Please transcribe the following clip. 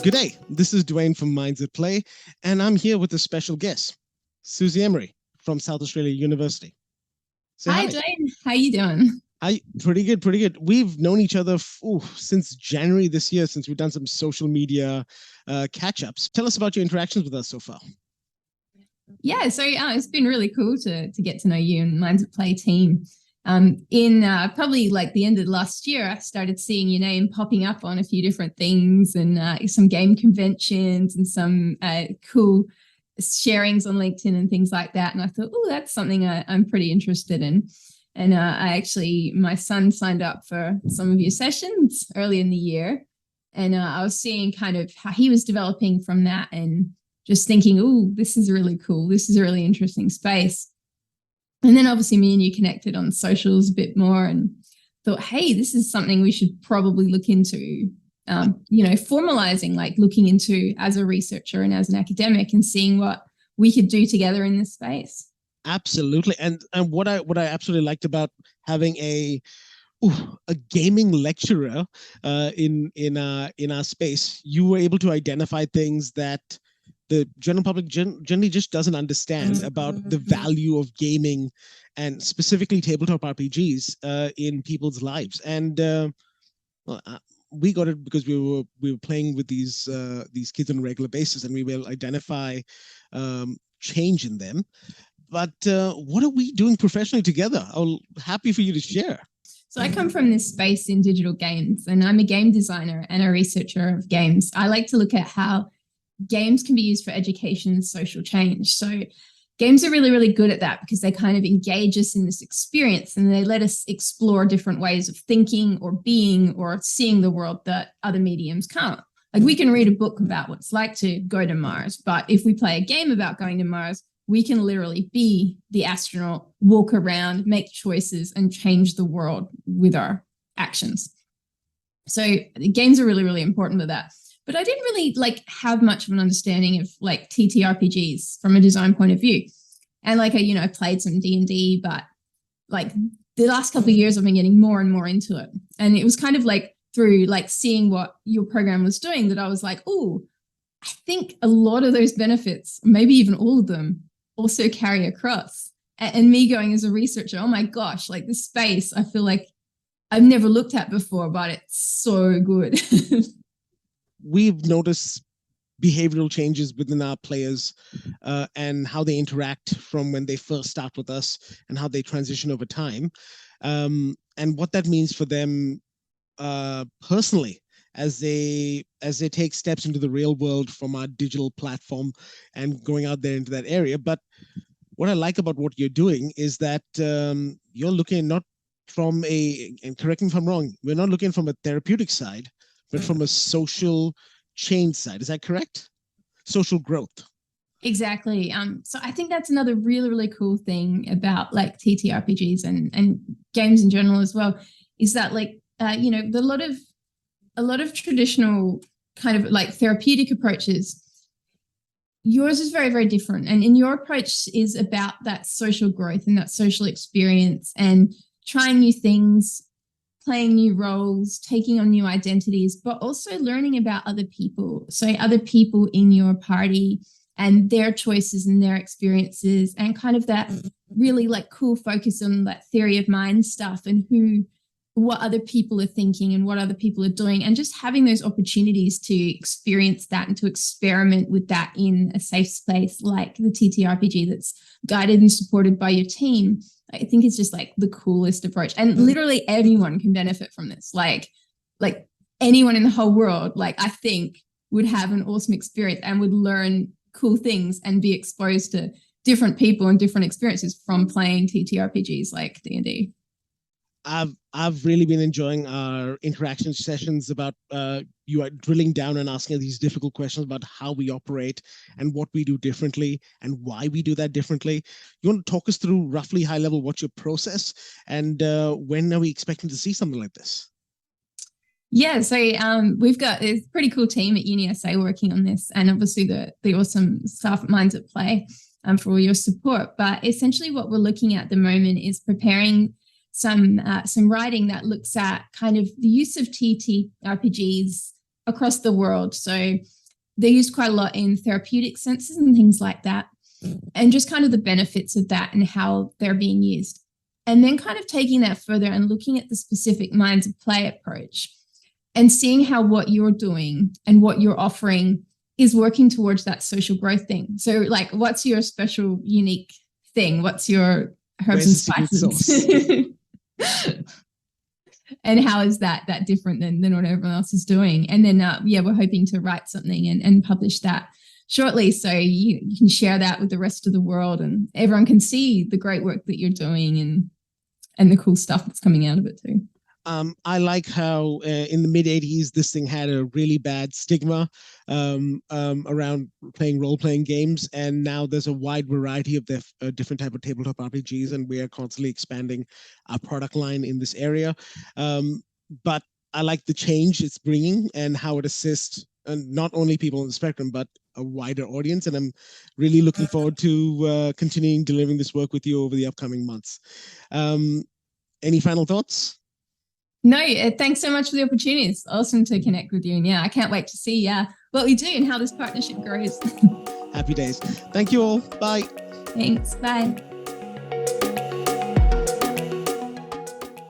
Good day. This is Dwayne from Minds at Play, and I'm here with a special guest, Susie Emery from South Australia University. Hi, Dwayne. How you doing? Pretty good, pretty good. We've known each other since January this year, since we've done some social media catch-ups. Tell us about your interactions with us so far. Yeah, so it's been really cool to get to know you and Minds at Play team. In probably like the end of last year, I started seeing your name popping up on a few different things and some game conventions and some cool sharings on LinkedIn and things like that. And I thought, oh, that's something I'm pretty interested in. And my son signed up for some of your sessions early in the year. And I was seeing kind of how he was developing from that and just thinking, oh, this is really cool. This is a really interesting space. And then obviously me and you connected on socials a bit more and thought, hey, this is something we should probably look into, formalizing, like looking into as a researcher and as an academic and seeing what we could do together in this space. Absolutely. And what I absolutely liked about having a gaming lecturer in our space, you were able to identify things that the general public generally just doesn't understand about the value of gaming and specifically tabletop RPGs in people's lives. And we got it because we were playing with these kids on a regular basis, and we will identify change in them. But what are we doing professionally together? I'm happy for you to share. So I come from this space in digital games, and I'm a game designer and a researcher of games. I like to look at how games can be used for education and social change. So games are really, really good at that because they kind of engage us in this experience and they let us explore different ways of thinking or being or seeing the world that other mediums can't. Like we can read a book about what it's like to go to Mars, but if we play a game about going to Mars, we can literally be the astronaut, walk around, make choices and change the world with our actions. So games are really, really important to that. But I didn't really have much of an understanding of TTRPGs from a design point of view. And I played some D&D, but the last couple of years I've been getting more and more into it. And it was kind of through seeing what your program was doing that I was like, oh, I think a lot of those benefits, maybe even all of them, also carry across. And me going as a researcher, oh my gosh, this space, I feel like I've never looked at before, but it's so good. We've noticed behavioral changes within our players and how they interact from when they first start with us and how they transition over time, and what that means for them personally as they take steps into the real world from our digital platform and going out there into that area. But what I like about what you're doing is that you're looking not from and correct me if I'm wrong, we're not looking from a therapeutic side, but from a social change side. Is that correct? Social growth. Exactly. So I think that's another really, really cool thing about TTRPGs and games in general as well, is that a lot of traditional kind of therapeutic approaches, yours is very, very different. And in your approach is about that social growth and that social experience and trying new things, playing new roles, taking on new identities, but also learning about other people. So other people in your party and their choices and their experiences and kind of that really cool focus on that theory of mind stuff and what other people are thinking and what other people are doing, and just having those opportunities to experience that and to experiment with that in a safe space like the TTRPG that's guided and supported by your team. I think it's just the coolest approach, and literally anyone can benefit from this. Like anyone in the whole world, I think would have an awesome experience and would learn cool things and be exposed to different people and different experiences from playing TTRPGs like D&D. I've really been enjoying our interaction sessions about you are drilling down and asking these difficult questions about how we operate and what we do differently and why we do that differently. You want to talk us through roughly high level what's your process and when are we expecting to see something like this? Yeah, so we've got a pretty cool team at UniSA working on this, and obviously the awesome staff at Minds at Play for all your support. But essentially what we're looking at the moment is preparing some writing that looks at kind of the use of TTRPGs across the world. So they're used quite a lot in therapeutic senses and things like that, and just kind of the benefits of that and how they're being used. And then kind of taking that further and looking at the specific minds of play approach and seeing how what you're doing and what you're offering is working towards that social growth thing. So like, what's your special, unique thing? What's your herbs and spices? And how is that different than what everyone else is doing? And then, we're hoping to write something and publish that shortly. So you can share that with the rest of the world and everyone can see the great work that you're doing and the cool stuff that's coming out of it too. I like how in the mid 80s, this thing had a really bad stigma around playing role-playing games. And now there's a wide variety of the different type of tabletop RPGs, and we are constantly expanding our product line in this area. But I like the change it's bringing and how it assists not only people on the spectrum, but a wider audience. And I'm really looking forward to continuing delivering this work with you over the upcoming months. Any final thoughts? No, thanks so much for the opportunity. It's awesome to connect with you. And I can't wait to see what we do and how this partnership grows. Happy days. Thank you all. Bye. Thanks. Bye.